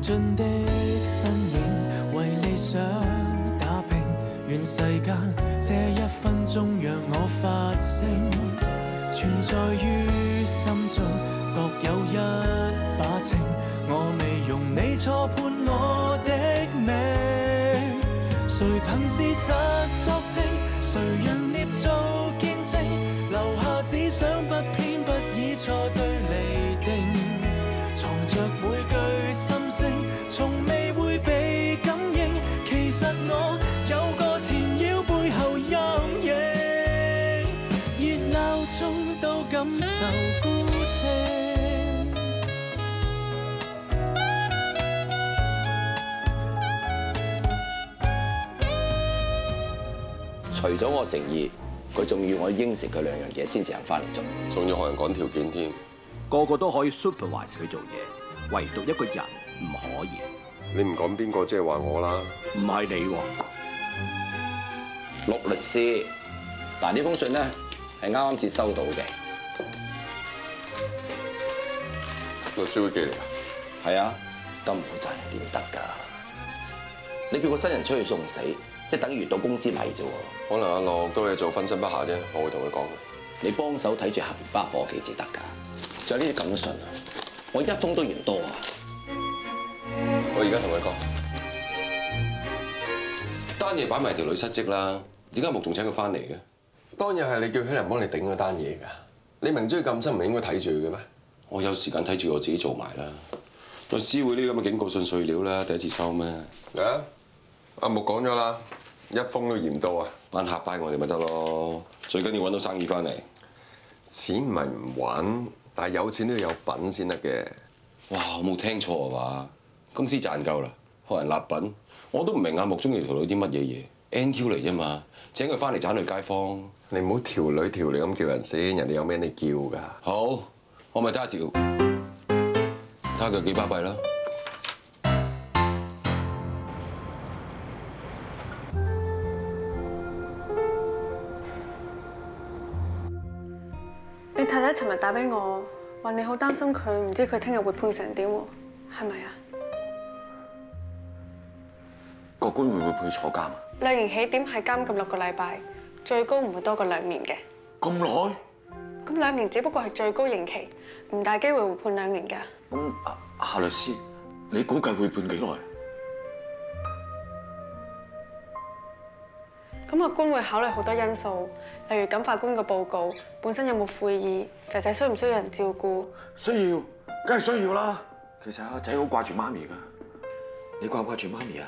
進的身影，為理想打拼，願世間這1分鐘讓我發聲，存在於心中各有一把秤，我未容你錯判我的命，誰憑事實作證，誰人捏造見證，留下只想不偏不倚錯對釐定，藏着每句心聲，從未會被感應，其實我有個纏繞背後陰影，熱鬧中都感受孤清。除咗我誠意，佢仲要我應承佢2樣嘢先至肯翻嚟做，仲要學人講條件添。個個都可以 supervise 佢做嘢，唯獨一個人唔可以。你唔講邊個，即係話我啦。唔係你喎，陸律師。嗱，呢封信咧係啱啱至收到嘅。律師會寄嚟啊？係啊，咁唔負責任點得㗎？你叫個新人出去送死，即係等於賭公司米啫喎。可能阿樂多嘢做，分身不下啫。我會同佢講嘅。你幫手睇住下邊班伙計至得㗎。仲有呢啲咁嘅信啊，我1封都嫌多啊！我而家同佢講，單嘢擺埋條女失職啦，點解木仲請佢翻嚟嘅？當日係你叫起人幫你頂嗰單嘢㗎。你明知佢咁深，唔係應該睇住佢嘅咩？我有時間睇住我自己做埋啦。律師會呢啲咁嘅警告信碎料啦，第一次收咩？啊！阿木講咗啦，1封都嫌多啊！班客拜我哋咪得咯，最緊要揾到生意翻嚟。錢唔係唔揾，但係有錢都要有品先得嘅。哇！我冇聽錯啊嘛？公司賺夠啦，學人立品。我都唔明阿木中意條女啲乜嘢嘢 ，NQ 嚟啫嘛，請佢翻嚟盞女街坊。你唔好條女咁叫人先，人哋有咩你叫㗎？好，我咪睇下條，睇下佢幾巴閉啦。你太太尋日打俾我，話你好擔心佢，唔知佢聽日會判成點喎，係咪啊？個官會唔會判佢坐監啊？量刑起點係監禁6個禮拜，最高唔會多過2年嘅。咁耐？咁2年只不過係最高刑期，唔大機會會判2年㗎。咁夏律師，你估計會判幾耐？咁個官會考慮好多因素，例如檢法官嘅報告本身有冇悔意，仔仔需唔需要人照顧？需要，梗係需要啦。其實阿仔好掛住媽咪㗎，你掛唔掛住媽咪啊？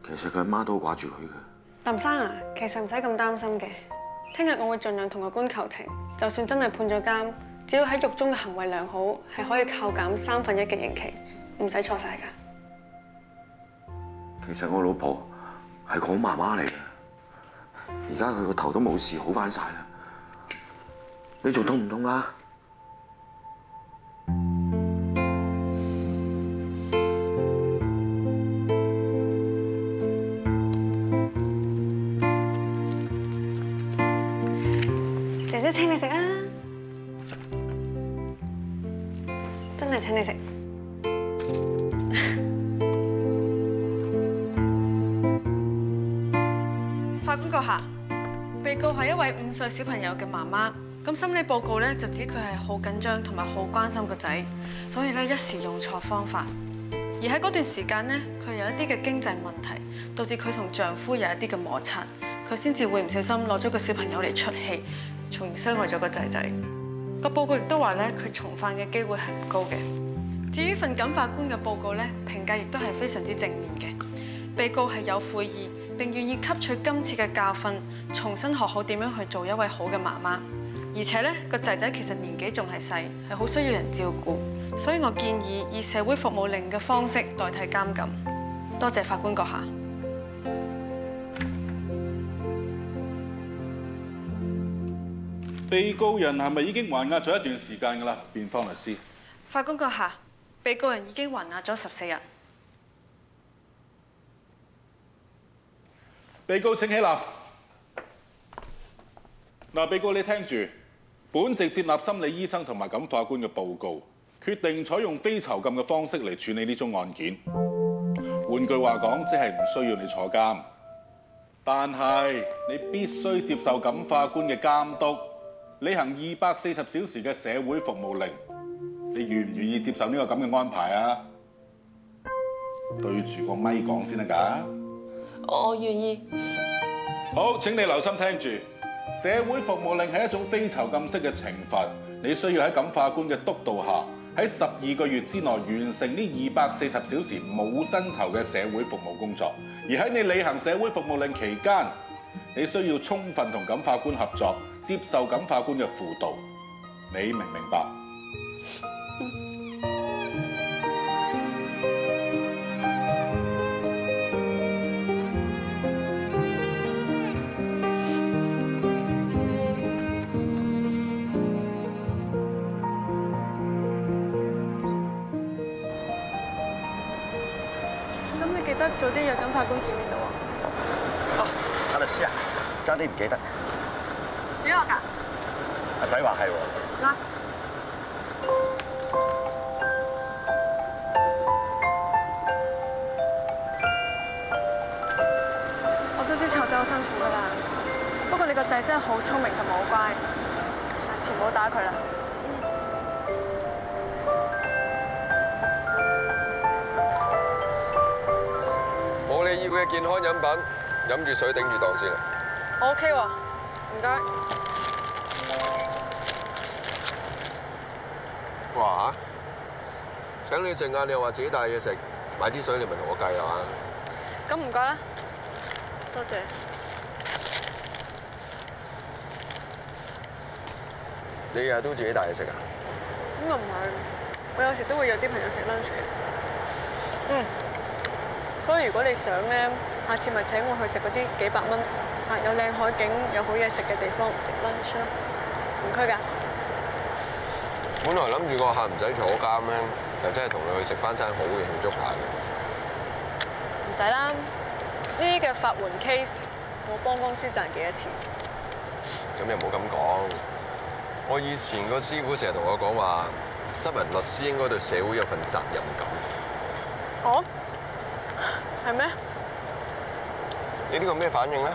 其實佢阿媽都好掛住佢㗎。林生啊，其實唔使咁擔心嘅。聽日我會盡量同個官求情，就算真係判咗監，只要喺獄中嘅行為良好，係可以扣減1/3嘅刑期，唔使錯晒㗎。其實我老婆係個好媽媽嚟嘅，而家佢個頭都冇事，好返晒啦。你仲痛唔痛啊？姐姐請你食啊！真係請你食。法官閣下，被告係一位5歲小朋友嘅媽媽，咁心理報告咧就指佢係好緊張同埋好關心個仔，所以咧一時用錯方法。而喺嗰段時間咧，佢有一啲嘅經濟問題，導致佢同丈夫有一啲嘅摩擦，佢先至會唔小心攞咗個小朋友嚟出氣，從而傷害咗個仔仔。個報告亦都話咧，佢重犯嘅機會係唔高嘅。至於份檢法官嘅報告咧，評價亦都係非常之正面嘅。被告係有悔意，並願意吸取今次嘅教訓，重新學好點樣去做一位好嘅媽媽。而且咧，個仔仔其實年紀仲係細，係好需要人照顧，所以我建議以社會服務令嘅方式代替監禁。多謝法官閣下。被告人係咪已經還押咗一段時間㗎啦？辯方律師。法官閣下，被告人已經還押咗14日。被告請起立。嗱，被告你聽住，本席接納心理醫生同埋檢法官嘅報告，決定採用非囚禁嘅方式嚟處理呢宗案件。換句話講，即係唔需要你坐監，但係你必須接受感化官嘅監督，履行240小時嘅社會服務令。你願唔願意接受呢個咁嘅安排啊？對住個咪講先得㗎。我願意。好，請你留心聽住。社會服務令係一種非囚禁式嘅懲罰，你需要喺感化官嘅督導下，喺12個月之內完成呢240小時冇薪酬嘅社會服務工作。而喺你履行社會服務令期間，你需要充分同感化官合作，接受感化官嘅輔導。你明唔明白？記得早啲約感化官見面到喎。阿律師啊，爭啲唔記得。邊個㗎？阿仔話係喎。嗱，我都知湊仔好辛苦㗎啦。不過你個仔真係好聰明同埋好乖，下次唔好打佢啦。冇你要嘅健康飲品，飲住水頂住檔先啦。我 OK 喎，唔該。哇嚇！請你食晏，你又話自己帶嘢食，買支水你咪同我計啊？咁唔該啦，多謝。你日日都自己帶嘢食啊？咁又唔係，我有時都會約啲朋友食 lunch 嘅。所以如果你想咧，下次咪請我去食嗰啲幾百蚊有靚海景、有好嘢食嘅地方食 lunch 咯，唔拘㗎。本來諗住個客唔使坐監咧，就真係同你去食翻餐好嘅慶祝下嘅。唔使啦，呢啲嘅法援 case， 我幫公司賺幾多錢？咁又冇咁講。我以前個師傅成日同我講話，新聞律師應該對社會有份責任感。哦？係咩？你呢個咩反應咧？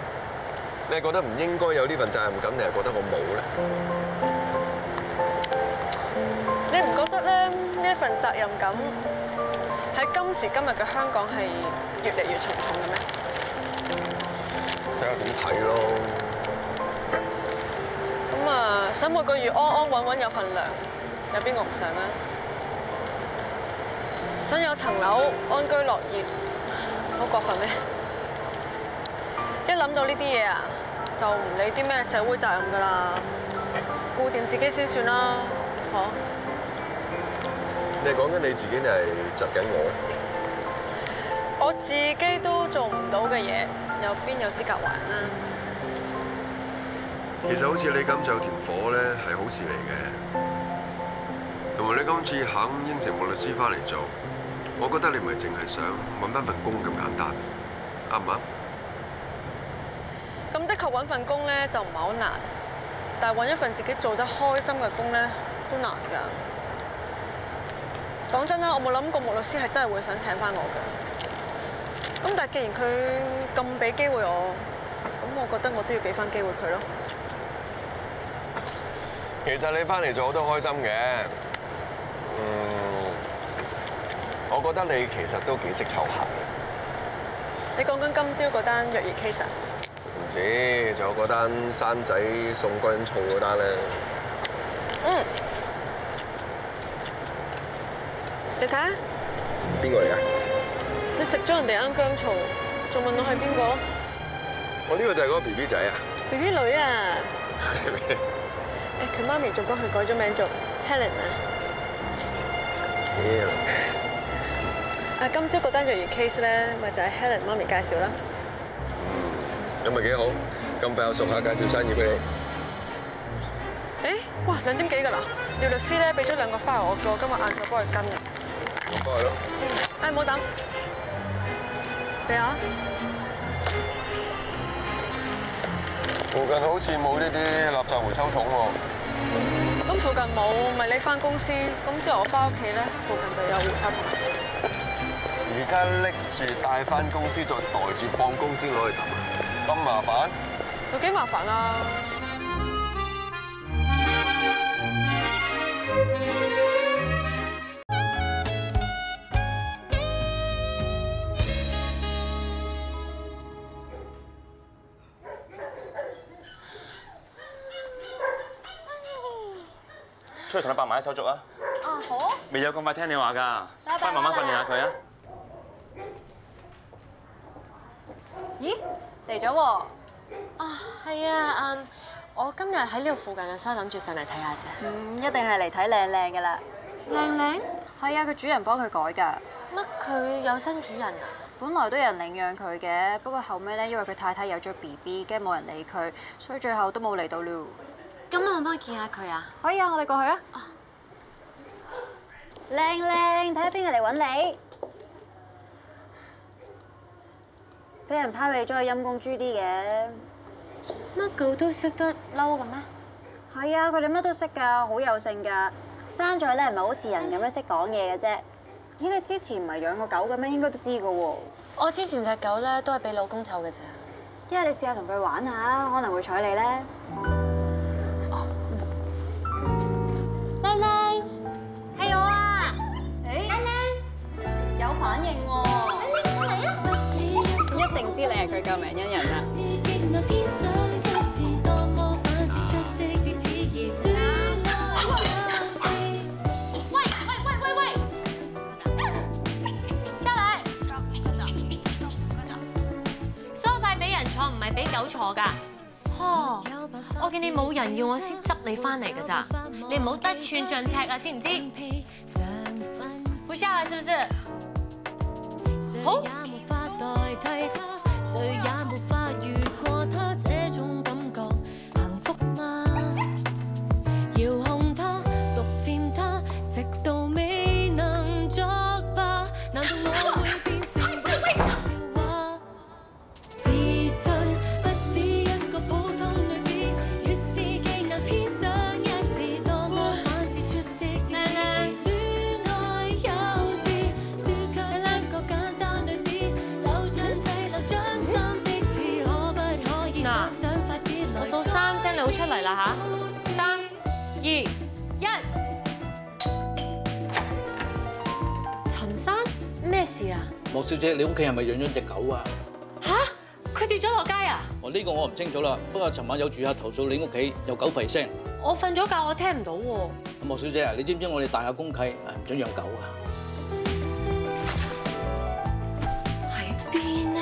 你係覺得唔應該有呢份責任感，定係覺得我冇咧？你唔覺得咧呢一份責任感喺今時今日嘅香港係越嚟越沉重嘅咩？睇下點睇咯。咁啊，想每個月安安穩穩有份糧，有邊個唔想啊？想有層樓安居樂業，好過分咩？一諗到呢啲嘢啊，就唔理啲咩社會責任㗎啦，顧掂自己先算啦，嗬？你係講緊你自己定係窒緊我？我自己都做唔到嘅嘢，又邊有資格還啊？其實好似你咁就有條火咧，係好事嚟嘅。同埋你今次肯應承我律師翻嚟做，我覺得你唔係淨係想揾翻份工咁簡單，啱唔啱？咁的確揾份工咧就唔係好難，但係揾一份自己做得開心嘅工咧都難㗎。講真啦，我冇諗過穆律師係真係會想請翻我㗎。咁但係既然佢咁俾機會我，咁我覺得我都要俾翻機會佢咯。其實你翻嚟做我都開心嘅。我覺得你其實都幾識湊客。你講緊今朝嗰單虐兒 case 啊？唔止，仲有嗰單生仔送薑醋嗰單咧。你睇下。邊個嚟㗎？你食咗人哋啱薑醋，仲問我係邊個？我呢個就係嗰個 BB 仔啊。BB 女啊。係咩？佢媽咪仲幫佢改咗名做 Helen 啊。今朝嗰單虐兒 case 咧，咪就係 Helen 媽咪介紹啦。咁咪幾好，咁快有熟客介紹生意俾你。哇，2點幾㗎啦！廖律師咧俾咗2個 file 我，叫我今日晏晝幫佢跟。咁幫佢咯。唔好等。俾我。附近好似冇呢啲垃圾回收桶喎。咁附近冇，咪你翻公司，咁之後我翻屋企咧，附近就有回收桶。而家拎住帶翻公司，再袋住放公司攞去抌，咁麻煩？有幾麻煩啊！出去同你伯買啲手續啊！啊好啊！未有咁快聽你話㗎，翻慢慢訓練下佢啊！咦，嚟咗喎！啊，係啊，我今日喺呢度附近啊，所以諗住上嚟睇下啫。一定係嚟睇靚靚㗎啦。靚靚？係啊，佢主人幫佢改㗎。乜佢有新主人啊？本來都有人領養佢嘅，不過後尾咧，因為佢太太有咗 BB，驚冇人理佢，所以最後都冇嚟到咯。咁我可唔可以見下佢啊？可以啊，我哋過去啊。靚靚，睇下邊個嚟揾你？俾人拋棄咗係陰公豬啲嘅。乜狗都識得嬲嘅咩？係啊，佢哋乜都識㗎，好有性㗎。爭在咧唔係好似人咁樣識講嘢嘅啫。咦，你之前唔係養過狗嘅咩？應該都知㗎喎。我之前隻狗咧都係俾老公湊嘅啫。一係你試下同佢玩下，可能會睬你咧。靚靚，係我啊！誒，靚靚有反應喎！嚟啊！一定知你係佢救命恩人啦！喂！下來！梳化俾人坐唔係俾狗坐㗎。哦，我見你冇人要，我先執你翻嚟㗎咋。你唔好得寸進尺啊，知唔知？會下來是不是？好。出嚟啦嚇！3、2、1。陳生，咩事啊？莫小姐，你屋企係咪養咗隻狗啊？嚇！佢跌咗落街啊？哦，呢個我唔清楚啦。不過尋晚有住客投訴你屋企有狗吠聲。我瞓咗覺，我聽唔到喎。莫小姐啊，你知唔知我哋大廈公契唔準養狗啊？喺邊啊？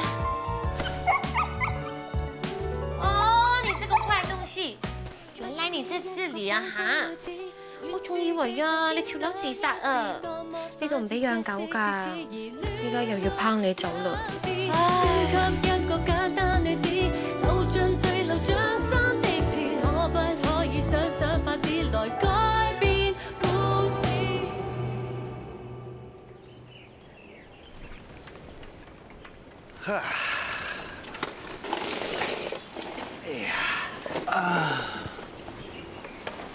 哦，你這個壞東西！原來你在這裡啊嚇！我仲以為啊，你跳樓自殺啊！呢度唔俾養狗㗎，依家又要拋你走啦！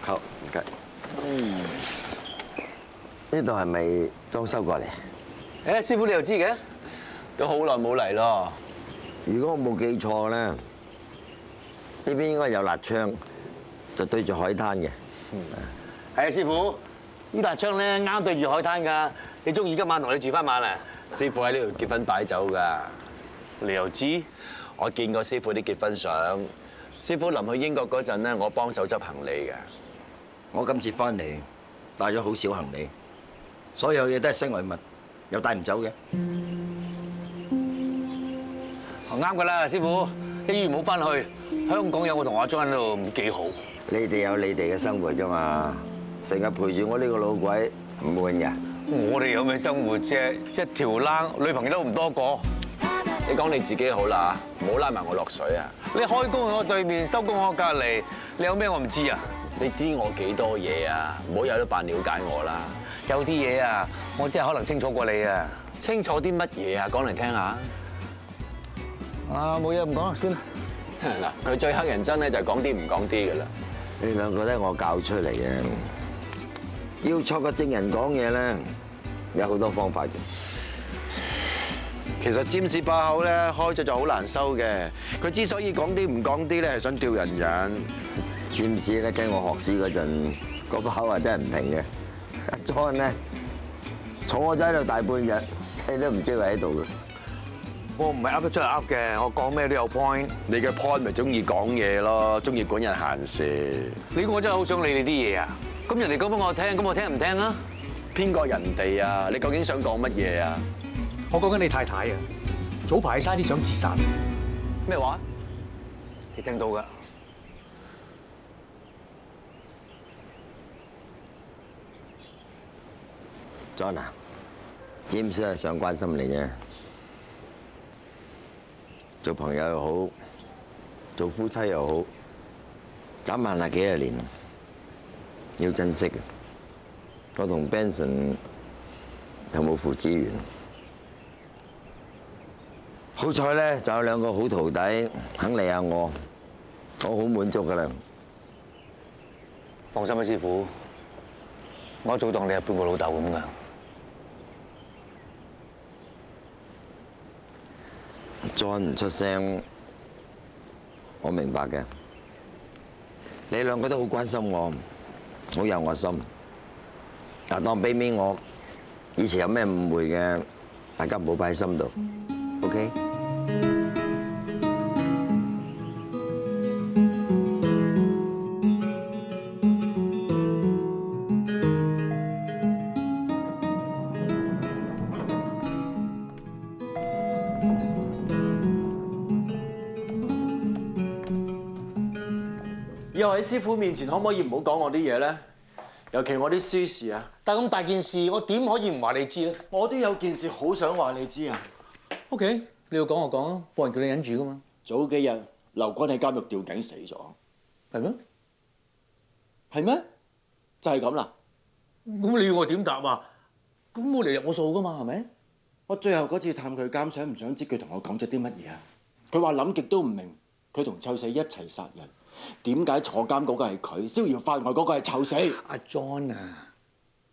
好，唔該。呢度係咪裝修過嚟？誒，師傅你又知嘅？都好耐冇嚟咯。如果我冇記錯咧，呢邊應該有辣窗，就對住海灘嘅。係啊，師傅，呢笪窗咧啱對住海灘㗎。你中意今晚同你住翻晚啊？師傅喺呢度結婚擺酒㗎。你又知？我見過師傅啲結婚相。師傅臨去英國嗰陣咧，我幫手執行李嘅。我今次翻嚟帶咗好少行李，所有嘢都係身外物，又帶唔走嘅。啱㗎啦，師傅，一於唔好翻去。香港有我同阿張喺度幾好。你哋有你哋嘅生活啫嘛，成日陪住我呢個老鬼唔悶㗎。我哋有咩生活啫？一條冷，女朋友都唔多個。你講你自己好啦，唔好拉埋我落水啊！你開工喺我對面，收工喺我隔離，你有咩我唔知啊？你知我幾多嘢啊？唔好有得扮了解我啦。有啲嘢啊，我真係可能清楚過你啊！清楚啲乜嘢啊？講嚟聽下。啊，冇嘢唔講啦，算啦。嗱，佢最乞人憎咧就係講啲唔講啲㗎啦。你兩個都係我教出嚟嘅，要錯個證人講嘢咧，有好多方法嘅。其實占士把口咧開咗就好難收嘅，佢之所以講啲唔講啲咧，係想吊人癮。占士咧跟我學師嗰陣，個把口係真係唔停嘅。阿 John 咧坐我仔喺度大半日，你都唔知佢喺度嘅。我唔係噏得出嚟噏嘅，我講咩都有 point。你嘅 point 咪中意講嘢咯，中意管人閒事。你估我真係好想理你啲嘢啊？咁人哋講俾我聽，咁我聽唔聽啊？邊個人哋啊？你究竟想講乜嘢啊？我講緊你太太啊！早排差啲想自殺。咩話？你聽到㗎？John 啊，James係想關心你啫。做朋友又好，做夫妻又好，眨眼係幾廿年，要珍惜嘅。我同 Benson 有冇父子緣？好彩咧，就有兩個好徒弟肯嚟下我，我好滿足㗎啦。放心啦，師傅，我早當你係半個老豆咁㗎。再唔出聲，我明白嘅。你兩個都好關心我，好有我心。但當俾面我，以前有咩誤會嘅，大家唔好擺喺心度。OK？以後喺師傅面前可唔可以唔好講我啲嘢咧？尤其我啲私事啊！但咁大件事，我點可以唔話你知咧？我都有件事好想話你知啊。OK，你要講就講啊，冇人叫你忍住噶嘛。早幾日劉軍喺監獄吊頸死咗，係咩？係咩？就係咁啦。咁你要我點答啊？咁冇嚟入我數噶嘛，係咪？我最後嗰次探佢監，想唔想知佢同我講咗啲乜嘢啊？佢話諗極都唔明，佢同臭死一齊殺人。點解坐監嗰個係佢，逍遙法外嗰個係臭死？阿 John 啊，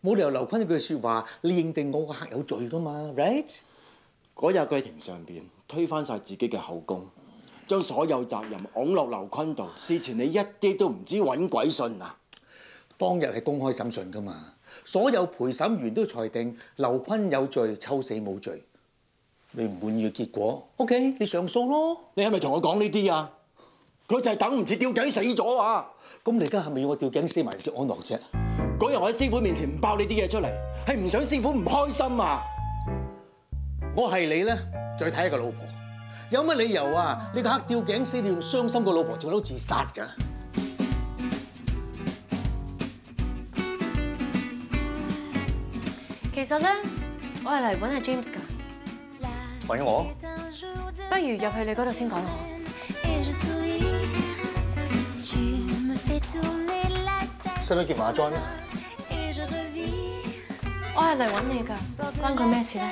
冇理由劉坤一句説話，你認定我個客有罪噶嘛 ？Right？ 嗰日佢喺庭上邊推翻晒自己嘅口供，將所有責任拱落劉坤度。事前你一啲都唔知揾鬼信啊！當日係公開審訊噶嘛，所有陪審員都裁定劉坤有罪，臭死冇罪。你唔滿意嘅結果 ，OK， 你上訴咯。你係咪同我講呢啲啊？佢就係等唔切吊頸死咗啊！咁你而家係咪要我吊頸死埋先安樂啫？嗰日我喺師傅面前唔爆呢啲嘢出嚟，係唔想師傅唔開心啊！我係你咧，再睇下個老婆，有乜理由啊？你個客吊頸死，你用傷心個老婆跳樓自殺㗎？其實咧，我係嚟揾阿 James 㗎。揾我？不如入去你嗰度先講啦。使唔使見埋阿 John 咧？我係嚟揾你㗎，關佢咩事咧？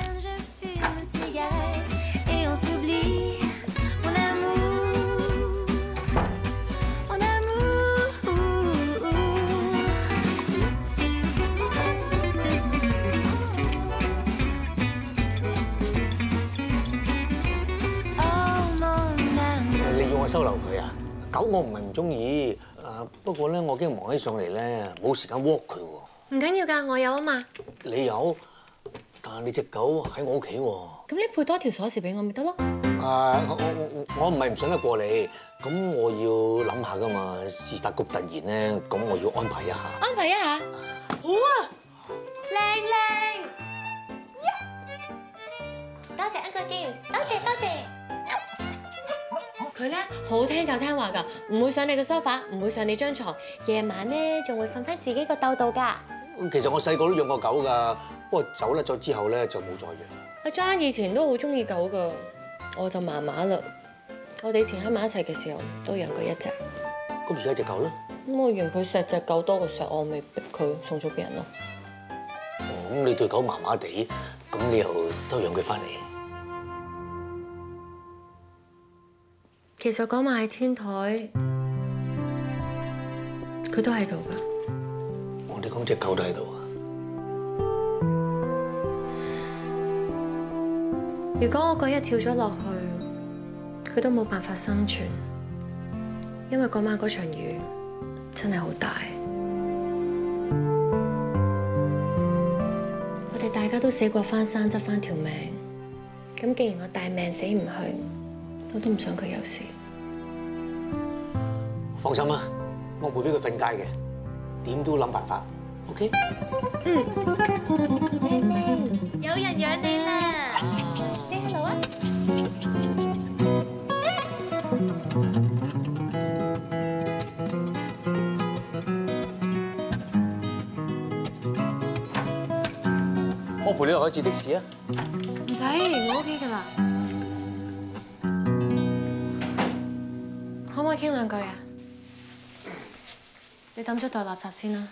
你要我收留佢啊？狗我唔係唔中意，不過咧我驚忙起上嚟咧，冇時間 walk 佢喎。唔緊要㗎，我有啊嘛。你有，但係你隻狗喺我屋企喎。咁你配多條鎖匙俾我咪得咯？我唔係唔信得過你，咁我要諗下㗎嘛。事發局突然咧，咁我要安排一下。安排一下。好啊，靚靚。多謝 Uncle James， 多謝多謝。佢咧好聽教聽話㗎，唔會上你嘅梳化，唔會上你張床，夜晚咧仲會瞓翻自己個竇度㗎。其實我細個都養過狗㗎，不過走甩咗之後咧就冇再養。阿 John 以前都好中意狗㗎，我就麻麻啦。我哋以前喺埋一齊嘅時候都養過一隻。咁而家隻狗咧？咁我嫌佢錫隻狗多過錫我，咪逼佢送咗俾人咯。哦，咁你對狗麻麻地，咁你又收養佢翻嚟？其實嗰晚喺天台，佢都喺度㗎。我哋講隻狗都喺度啊！如果我嗰日跳咗落去，佢都冇辦法生存，因為嗰晚嗰場雨真係好大。我哋大家都死過翻生，執翻條命。咁既然我大命死唔去，我都唔想佢有事。放心啦，我唔會俾佢瞓街嘅，點都諗辦法。OK？ 有人養你啦！ Say hello 啊！我陪你落去截的士啊！唔使，我 OK 㗎啦。可唔可以傾兩句啊？你抌咗袋垃圾先啦。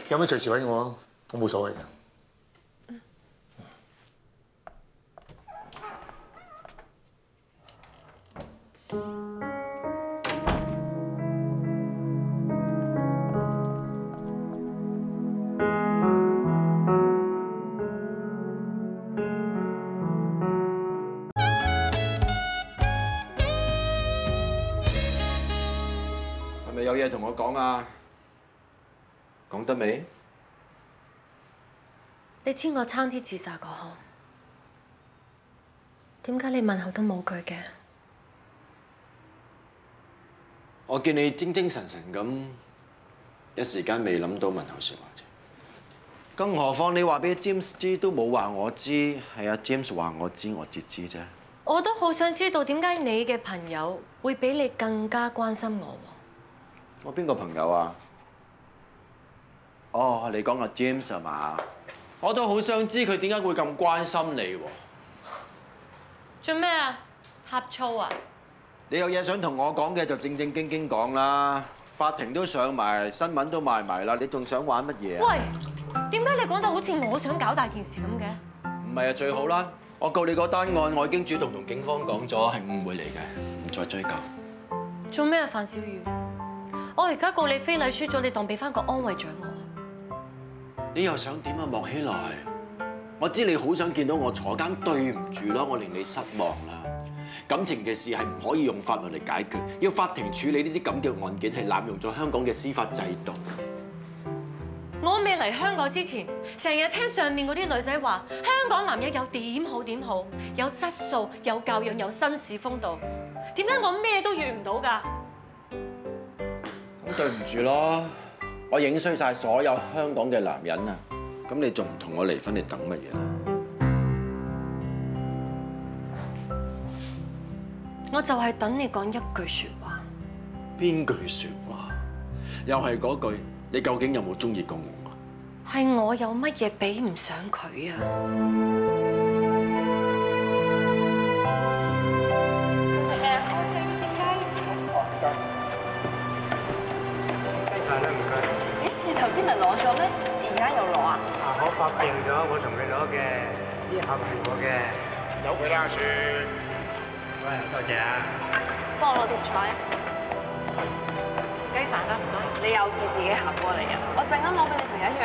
有咩隨時揾我，我冇所謂嘅。係咪有嘢同我講啊？講得未？你知我差啲自殺嗰行，點解你問候都冇句嘅？我見你精精神神咁，一時間未諗到問候説話啫。更何況你話俾 James 知都冇話我知，係阿 James 話我知，我至知啫。我都好想知道點解你嘅朋友會比你更加關心我喎？我邊個朋友啊？哦，你講阿 James 係嘛？我都好想知佢點解會咁關心你喎。做咩啊？呷醋啊？你有嘢想同我講嘅就正正經經講啦。法庭都上埋，新聞都賣埋啦，你仲想玩乜嘢啊？喂，點解你講到好似我想搞大件事咁嘅？唔係啊，最好啦。我告你嗰單案，我已經主動同警方講咗，係誤會嚟嘅，唔再追究。做咩啊，范小雨？我而家告你非禮輸咗，你當俾翻個安慰獎我？你又想點啊，莫希來？我知你好想見到我坐監，對唔住啦，我令你失望啦。感情嘅事係唔可以用法律嚟解決，要法庭處理呢啲咁嘅案件係濫用咗香港嘅司法制度。我未嚟香港之前，成日聽上面嗰啲女仔話香港男人有點好點好，有質素、有教養、有紳士風度。點解我咩都遇唔到㗎？咁對唔住咯，我影衰晒所有香港嘅男人啊！咁你仲唔同我離婚？你等乜嘢啊？我就係等你講一句説話。邊句説話？又係嗰句，你究竟有冇中意過我啊？係我有乜嘢比唔上佢啊？想食咩？我食雞。雞飯啦，唔該。咦？你頭先咪攞咗咩？而家又攞啊？我發病咗，我同你攞嘅，呢盒係我嘅。有佢啦，阿雪。喂，多謝啊！幫我攞碟菜。雞飯啦，唔該。你又是自己行過嚟啊？我陣間攞俾你同一樣。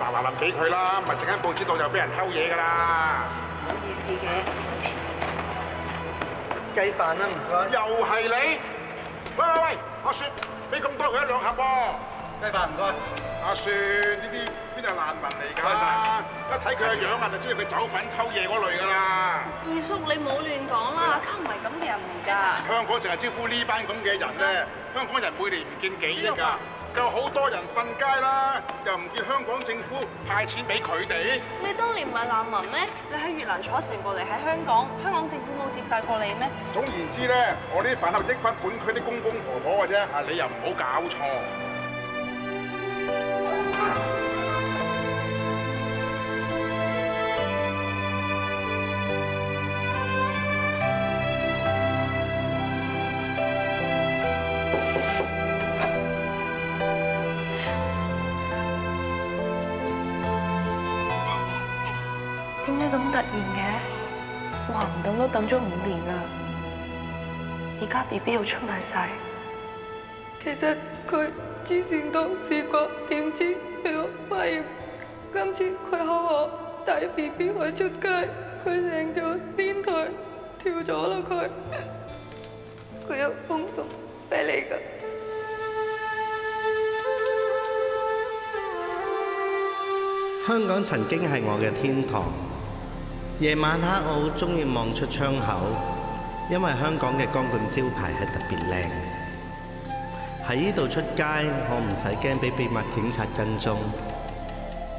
嗱，俾佢啦，咪陣間報紙度就俾人偷嘢㗎啦。唔好意思嘅。雞飯啦，唔該。又係你？喂，阿雪，俾咁多佢一兩盒喎。雞飯唔該。阿雪，呢啲邊係難民嚟㗎？一睇佢個樣啊，就知道佢走粉偷嘢嗰類㗎啦。二叔，你冇亂講啦，溝唔係咁嘅人嚟㗎。香港淨係招呼呢班咁嘅人咧，香港人每年唔見幾億㗎，夠好多人瞓街啦，又唔見香港政府派錢俾佢哋。你當年唔係難民咩？你喺越南坐船過嚟喺香港，香港政府冇接濟過你咩？總言之咧，我啲飯盒益翻本區啲公公婆婆嘅啫，啊你又唔好搞錯。點解咁突然嘅？話唔等都等咗5年啦，而家 BB 又出埋晒。其實佢之前都試過，點知俾我發現，今次佢蝦我帶 BB 去出街，佢成咗癲台跳咗啦佢有風俗俾你㗎。香港曾經係我嘅天堂，夜晚黑我好中意望出窗口，因為香港嘅光棍招牌係特別靚。喺呢度出街，我唔使驚俾秘密警察跟蹤。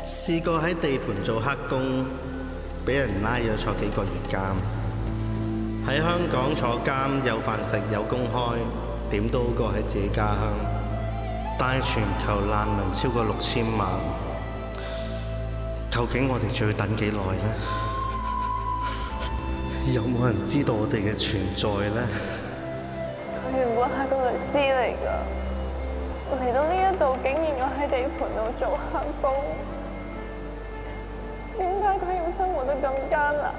試過喺地盤做黑工，俾人拉咗坐幾個月監。喺香港坐監有飯食有工開，點都好過喺自己家鄉。但係全球難民超過6000萬。究竟我哋仲要等幾耐呢？有冇人知道我哋嘅存在呢？佢原本係個律師嚟㗎，嚟到呢一度竟然要喺地盤度做黑工，點解佢要生活得咁艱難？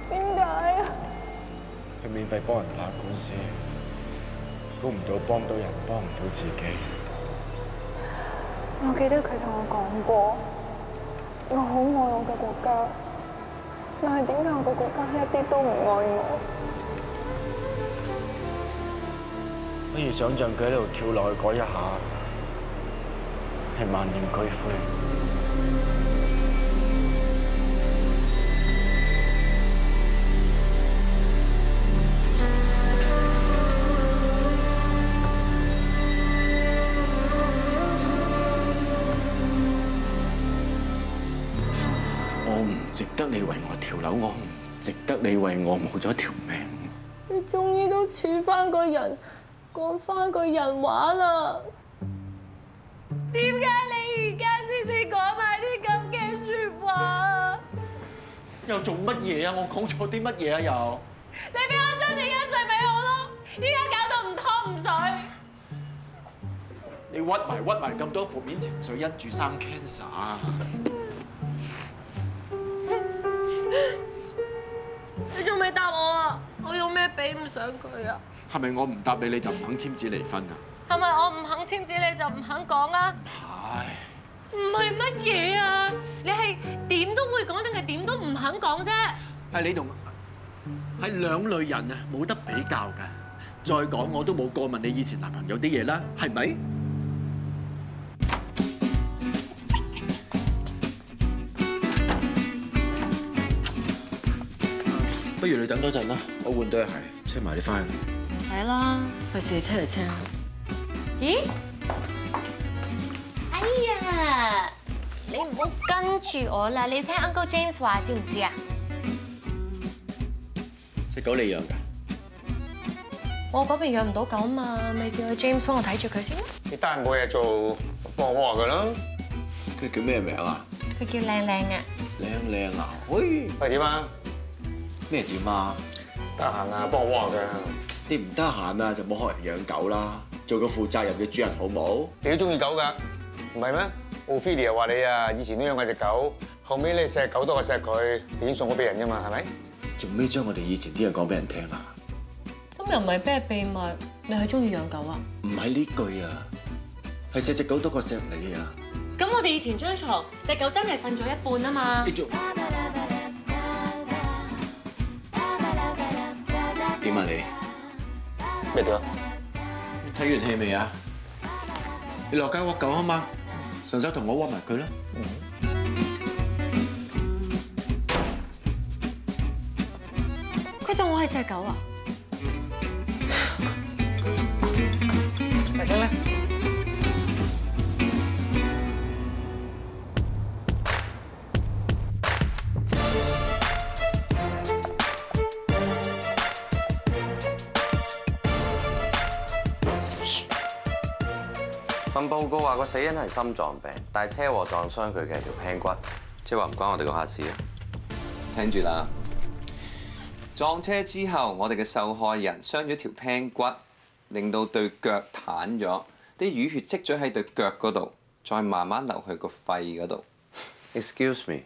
點解啊？佢免費幫人打官司，估唔到幫到人，幫唔到自己。我記得佢同我講過。我好愛我嘅國家，但係點解我嘅國家一啲都唔愛我？不如想像佢喺度跳落去嗰一下，係萬念俱灰。值得你為我跳樓，我唔值得你為我冇咗條命。你終於都處翻個人，講翻句人話啦。點解你而家先至講埋啲咁嘅説話？又做乜嘢啊？我講錯啲乜嘢啊？又你俾我真正1歲俾我咯，依家搞到唔湯唔水。你屈埋咁多負面情緒，一住生 cancer 啊！你仲未答我啊？我有咩比唔上佢啊？係咪我唔答你，你就唔肯簽紙離婚啊？係咪我唔肯簽紙你就唔肯講啊？唔係乜嘢啊？你係點都會講定係點都唔肯講啫？係你同係兩類人啊，冇得比較㗎。再講我都冇過問你以前男朋友啲嘢啦，係咪？不如你等多陣啦，我換對鞋，車埋你翻去。唔使啦，費事你車嚟車去。咦？哎呀，你唔好跟住我啦！你要聽 Uncle James 話，知唔知啊？隻狗你養㗎？我嗰邊養唔到狗嘛，咪叫佢 James 幫我睇住佢先。你得閒冇嘢做，幫我摸下佢啦。佢叫咩名啊？佢叫靚靚啊。靚靚啊？喂，喂點啊？咩點啊？得閒啊，幫我摸下佢。你唔得閒啊，就冇學人養狗啦，做個負責任嘅主人好冇？你都中意狗㗎，唔係咩？Ophelia 話你啊，以前都養過隻狗，後尾你錫狗多過錫佢，已經送咗俾人啫嘛，係咪？做咩將我哋以前啲嘢講俾人聽啊？咁又唔係咩秘密？你係中意養狗啊？唔係呢句啊，係錫隻狗多過錫你啊！咁我哋以前張床隻狗真係瞓咗一半啊嘛！你做點啊你？咩點啊？你睇完戲未啊？你落街屈狗啊嘛，順手同我屈埋佢啦。佢當我係隻狗啊？嚟緊啦！份報告話個死因係心臟病，但係車禍撞傷佢嘅係條頸骨，即係話唔關我哋個客事啊！聽住啦，撞車之後，我哋嘅受害人傷咗條頸骨，令到對腳癱咗，啲淤血積咗喺對腳嗰度，再慢慢流去個肺嗰度。Excuse me，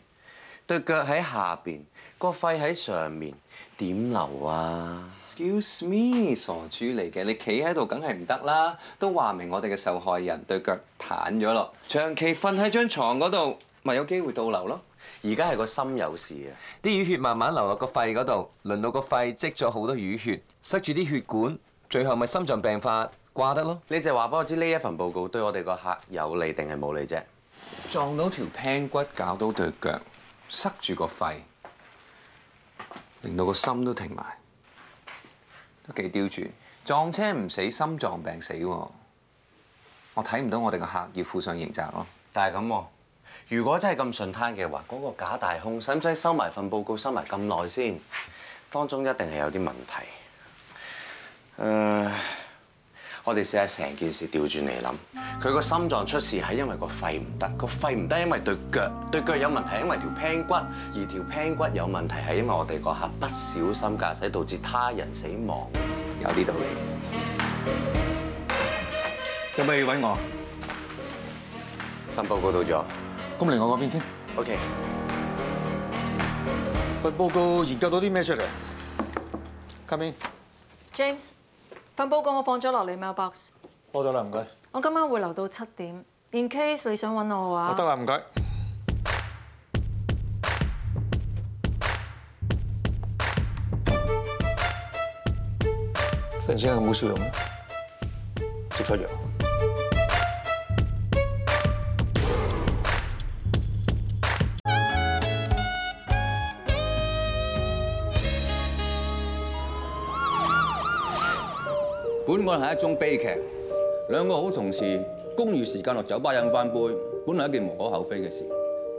對腳喺下邊，個肺喺上面，點流啊 ？Excuse me， 傻豬嚟嘅，你企喺度梗係唔得啦，都話明我哋嘅受害人對腳癱咗咯，長期瞓喺張床嗰度，咪有機會倒流咯。而家係個心有事啊！啲淤血慢慢流落個肺嗰度，輪到個肺積咗好多淤血，塞住啲血管，最後咪心臟病發掛得咯。你就話俾我知呢一份報告對我哋個客有利定係冇利啫？撞到條頸骨，搞到對腳，塞住個肺，令到個心都停埋，都幾刁轉。撞車唔死，心臟病死喎。我睇唔到我哋個客要負上刑責咯。但係咁喎。如果真係咁順攤嘅話，嗰個假大空使唔使收埋份報告收埋咁耐先？當中一定係有啲問題。我哋試下成件事調轉嚟諗，佢個心臟出事係因為個肺唔得，個肺唔得因為對腳有問題因為條頸骨，而條頸骨有問題係因為我哋個客不小心駕駛導致他人死亡，有啲道理。有冇要揾我？份報告到咗。咁嚟我嗰邊傾。OK。份報告研究到啲咩出嚟 ？Come in。James， 份報告我放咗落你 mailbox。攞咗啦，唔該。我今晚會留到7點。In case 你想揾我嘅話，得啦，唔該。忽然之間冇笑容咧，食錯藥。本案係一宗悲劇，兩個好同事公餘時間落酒吧飲翻杯，本來一件無可厚非嘅事。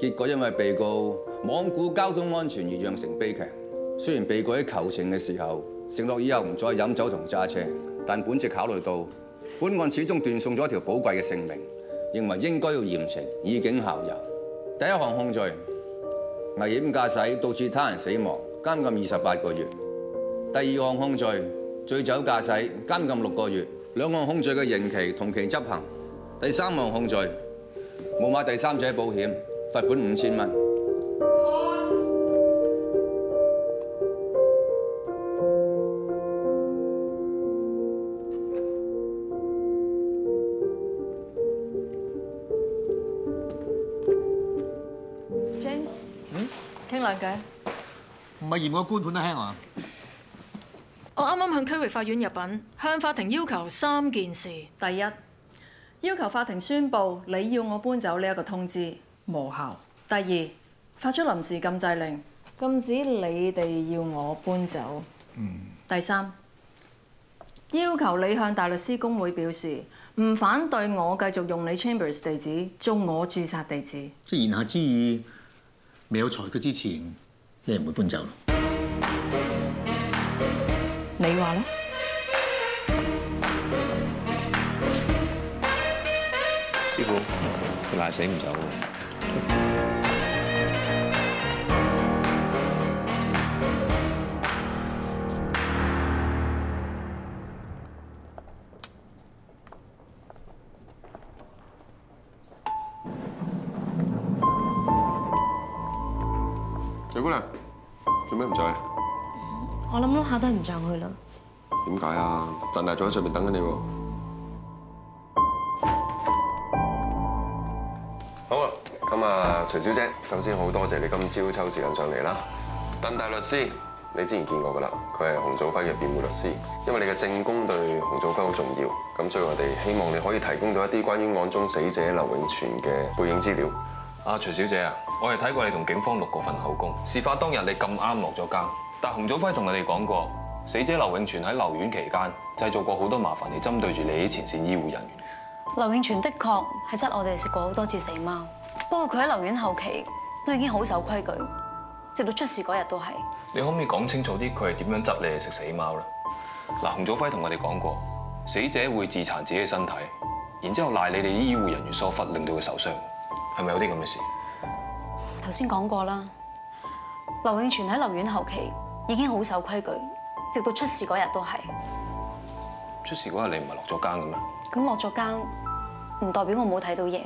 結果因為被告罔顧交通安全而釀成悲劇。雖然被告喺求情嘅時候承諾以後唔再飲酒同揸車，但本席考慮到本案始終斷送咗一條寶貴嘅性命，認為應該要嚴懲，以儆效尤。第一項控罪，危險駕駛導致他人死亡，監禁28個月。第二項控罪，醉酒駕駛，監禁6個月，兩項控罪嘅刑期同期執行。第三項控罪，冇買第三者保險，罰款5000蚊。James， 傾兩句。唔係嫌我官判得輕啊？我啱啱向區域法院入稟，向法庭要求3件事。第一，要求法庭宣布你要我搬走呢一個通知無效。第二，發出臨時禁制令，禁止你哋要我搬走。第三，要求你向大律師公會表示唔反對我繼續用你 Chambers 地址做我註冊地址。即係言下之意，未有裁決之前，你唔會搬走。你話咧？師傅，佢賴死唔走喎。小姑娘，做咩唔走啊？我諗諗下都係唔上去啦。點解啊？賺大咗喺上面等緊你喎。好啊，咁啊，徐小姐，首先好多謝你今朝抽時間上嚟啦。鄧大律師，你之前見過㗎啦，佢係洪祖輝嘅辯護律師。因為你嘅證供對洪祖輝好重要，咁所以我哋希望你可以提供到一啲關於案中死者劉永全嘅背景資料。徐小姐啊，我係睇過你同警方錄過份口供。事發當日你咁啱落咗監，但洪祖輝同你哋講過，死者劉永全喺留院期間製造過好多麻煩嚟針對住你啲前線醫護人員。劉永全的確係質我哋食過好多次死貓，不過佢喺留院後期都已經好守規矩，直到出事嗰日都係。你可唔可以講清楚啲，佢係點樣質你哋食死貓咧？洪祖輝同我哋講過，死者會自殘自己嘅身體，然之後賴你哋啲醫護人員疏忽，令到佢受傷，係咪有啲咁嘅事？頭先講過啦，劉永全喺留院後期已經好守規矩，直到出事嗰日都係。出事嗰日你唔係落咗監嘅咩？咁落咗監唔代表我冇睇到嘢。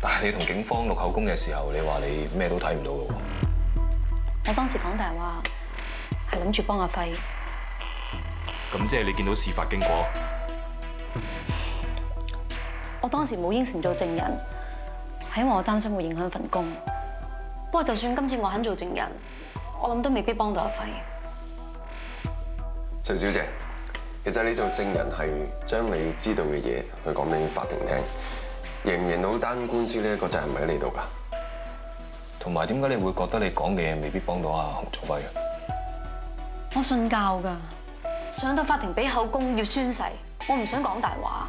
但係你同警方錄口供嘅時候，你話你咩都睇唔到嘅喎。我當時講大話，係諗住幫阿輝。咁即係你見到事發經過？我當時冇應承做證人，係因為我擔心會影響份工。不過就算今次我肯做證人，我諗都未必幫到阿輝。徐小姐，其實你做證人係將你知道嘅嘢去講俾法庭聽，贏唔贏到單官司呢個責任咪喺你度㗎？同埋點解你會覺得你講嘅嘢未必幫到阿洪祖輝嘅？我信教㗎，上到法庭俾口供要宣誓，我唔想講大話。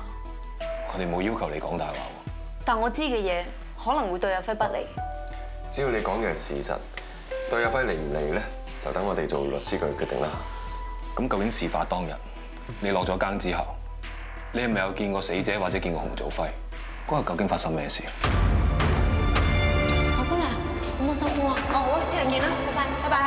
我哋冇要求你講大話喎。但我知嘅嘢可能會對阿輝不利。只要你講嘅係事實，對阿輝利唔利咧，就等我哋做律師去決定啦。咁究竟事發當日，你落咗更之後，你係咪有見過死者或者見過洪祖輝？嗰日究竟發生咩事？何姑娘，有冇辛苦啊？哦，好啊，聽日見啦，拜拜，拜拜。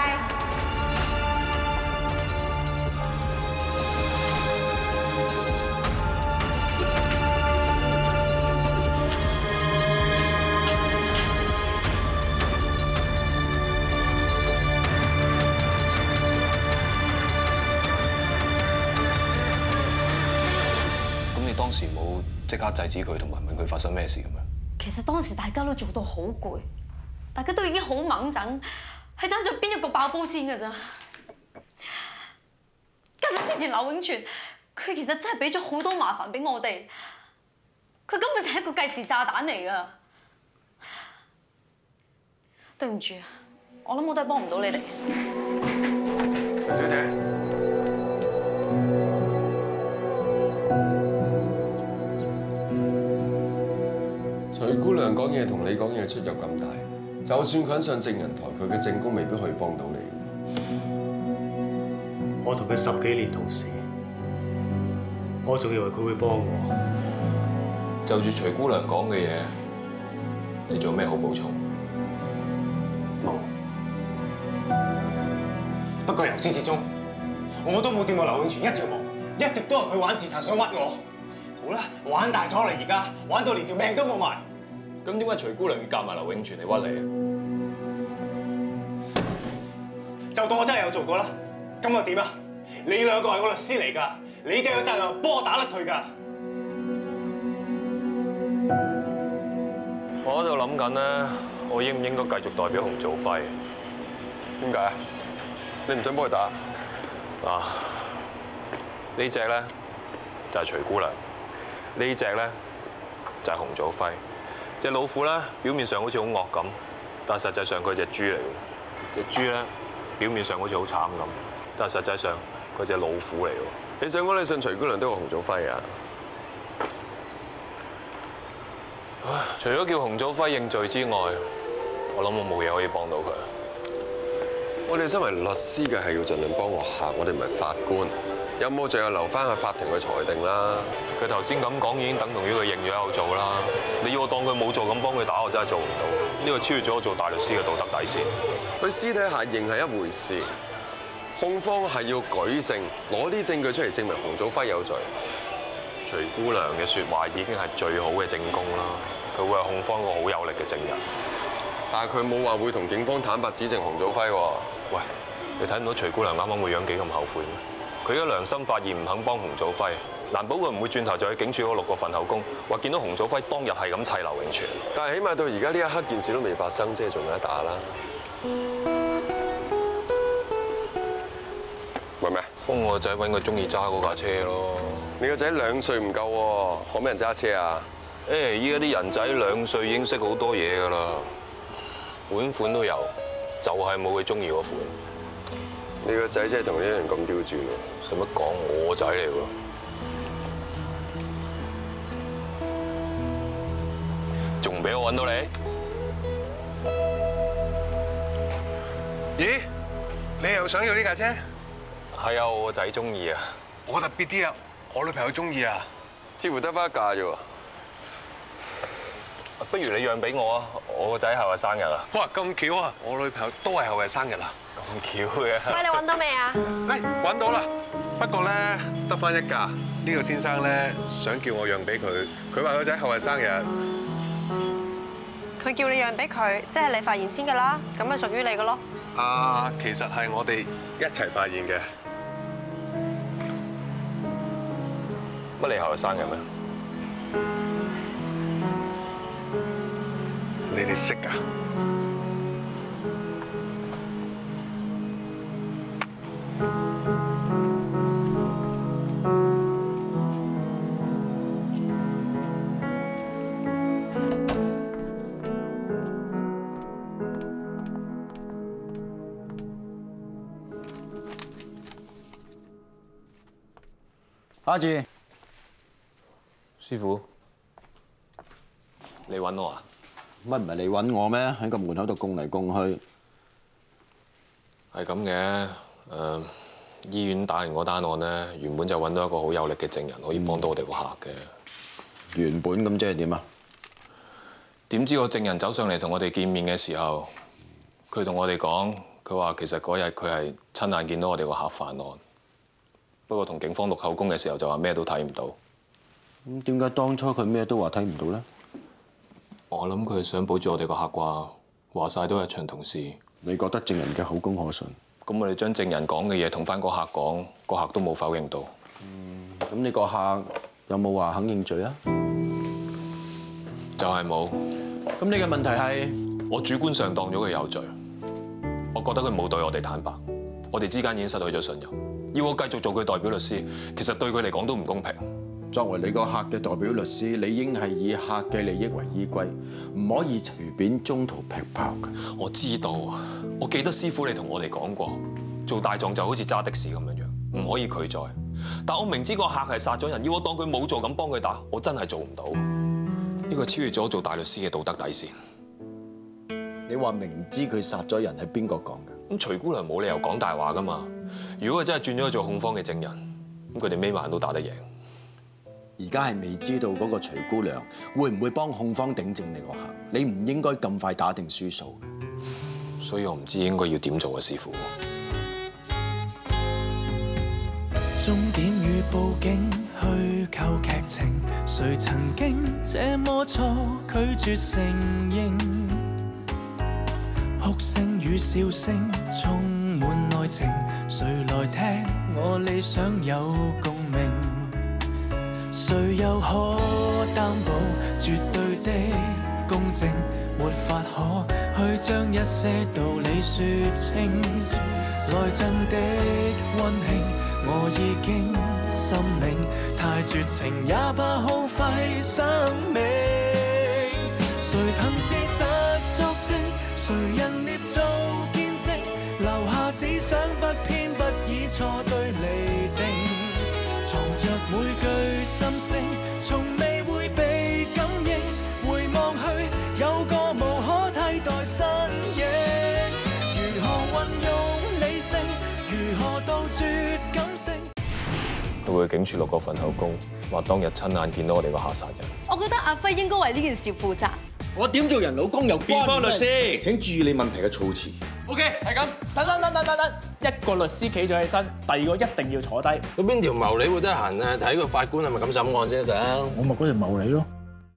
當時冇即刻制止佢，同埋問佢發生咩事咁樣。其實當時大家都做到好攰，大家都已經好猛陣，係爭咗邊一個爆煲先㗎咋。加上之前劉永全，佢其實真係俾咗好多麻煩俾我哋，佢根本就係一個計時炸彈嚟㗎。對唔住，我諗我都係幫唔到你哋。陳小姐。徐姑娘講嘢同你講嘢出入咁大，就算佢肯上證人台，佢嘅證供未必可以幫到你。我同佢10幾年同事，我仲以為佢會幫我。就住徐姑娘講嘅嘢，你仲有咩好補充？冇。不過由始至終，我都冇掂過劉永全一條毛，一直都係佢玩自殘想屈我。好啦，玩大咗啦，而家玩到連條命都冇埋。咁點解徐姑娘要夾埋劉永全嚟屈你啊？就當我真係有做過啦，咁又點啊？你兩個係我律師嚟㗎，你哋有責任幫我打甩佢㗎。我喺度諗緊咧，我應唔應該繼續代表洪祖輝？點解？你唔想幫佢打？啊，呢隻咧就係徐姑娘，呢隻咧就係洪祖輝。隻老虎咧表面上好似好惡咁，但實際上佢係隻豬嚟嘅。隻豬咧表面上好似好慘咁，但係實際上佢係隻老虎嚟嘅。你想講你信徐姑娘都係洪祖輝啊？除咗叫洪祖輝認罪之外，我諗我冇嘢可以幫到佢。我哋身為律師嘅係要盡量幫個客，我哋唔係法官，有冇罪就留翻去法庭去裁定啦。佢頭先咁講已經等同於佢認咗有做啦。你要我當佢冇做咁幫佢打，我真係做唔到。呢個超越咗我做大律師嘅道德底線。佢屍體下認係一回事，控方係要舉證，攞啲證據出嚟證明洪祖輝有罪。徐姑娘嘅説話已經係最好嘅證供啦，佢會係控方一個好有力嘅證人。但係佢冇話會同警方坦白指證洪祖輝喎。喂，你睇唔到徐姑娘啱啱個樣幾咁後悔咩？佢嘅良心發現唔肯幫洪祖輝，難保佢唔會轉頭就去警署嗰錄個份口供，話見到洪祖輝當日係咁砌劉永全。但係起碼到而家呢一刻件事都未發生，即係仲有得打啦。為咩？幫我個仔揾個中意揸嗰架車咯。你個仔2歲唔夠喎，可唔可以人揸車啊？依家啲人仔2歲已經識好多嘢㗎啦，款款都有，就係冇佢中意嗰款。你個仔真係同呢啲人咁刁鑽喎！使乜講我仔嚟喎？仲唔俾我揾到你？咦？你又想要呢架車？係啊，我個仔中意啊！我特別啲啊，我女朋友中意啊。似乎得翻一架啫喎。不如你讓俾我啊！我個仔後日生日啊！哇，咁巧啊！我女朋友都係後日生日啊！咁巧嘅。喂，你揾到未啊？揾到啦，不過咧得翻一架。呢個先生咧想叫我讓俾佢，佢話個仔後日生日。佢叫你讓俾佢，即係你發現先㗎啦，咁咪屬於你㗎咯。啊，其實係我哋一齊發現嘅。乜你後日生日咩？你哋識㗎？阿志，師傅，你揾我啊？乜唔係你揾我咩？喺個門口度供嚟供去。係咁嘅，醫院打完嗰單案咧，原本就揾到一個好有力嘅證人，可以幫到我哋個客嘅。原本咁即係點啊？點知個證人走上嚟同我哋見面嘅時候，佢同我哋講，佢話其實嗰日佢係親眼見到我哋個客犯案。不過同警方錄口供嘅時候就話咩都睇唔到。咁點解當初佢咩都話睇唔到咧？我諗佢係想保住我哋個客啩，話晒都係一場同事。你覺得證人嘅口供可信？咁我哋將證人講嘅嘢同翻個客講，個客都冇否認到。咁你個客有冇話肯認罪啊？就係冇。咁你嘅問題係？我主觀上當咗佢有罪，我覺得佢冇對我哋坦白，我哋之間已經失去咗信任。要我繼續做佢代表律師，其實對佢嚟講都唔公平。作為你個客嘅代表律師，你應係以客嘅利益為依歸，唔可以隨便中途劈炮嘅。我知道，我記得師傅你同我哋講過，做大狀就好似揸的士咁樣樣，唔可以拒載。但我明知個客係殺咗人，要我當佢冇做咁幫佢打，我真係做唔到。呢個超越咗做大律師嘅道德底線。你話明知佢殺咗人係邊個講嘅？咁徐姑娘冇理由講大話噶嘛？如果佢真係轉咗去做控方嘅證人，咁佢哋眯埋眼都打得贏。而家係未知道嗰個徐姑娘會唔會幫控方頂正你個客，你唔應該咁快打定輸數。所以我唔知應該要點做啊，師傅。終點與報警虛構劇情，誰曾經這麼錯拒絕承認？哭聲與笑聲充滿內情，誰來聽我理想有共鳴？誰又可擔保絕對的公正？沒法可去將一些道理說清。來真的溫馨，我已經心領，太絕情也怕耗費生命。誰憑事實作證？誰人捏造見證？留下只想不偏不倚錯對釐定，藏着每句心聲，從未會被感應。回望去，有個無可替代身影。如何運用理性？如何杜絕感性？佢會警署落個份口供，話當日親眼見到我哋個客殺人。我覺得阿輝應該為呢件事負責。我點做人老公又辯方律師，請注意你問題嘅措辭。OK， 係咁。等，一個律師企咗起身，第二個一定要坐低。咁邊條謀理會得閒啊？睇個法官係咪咁審案先得㗎？我咪嗰條謀理咯。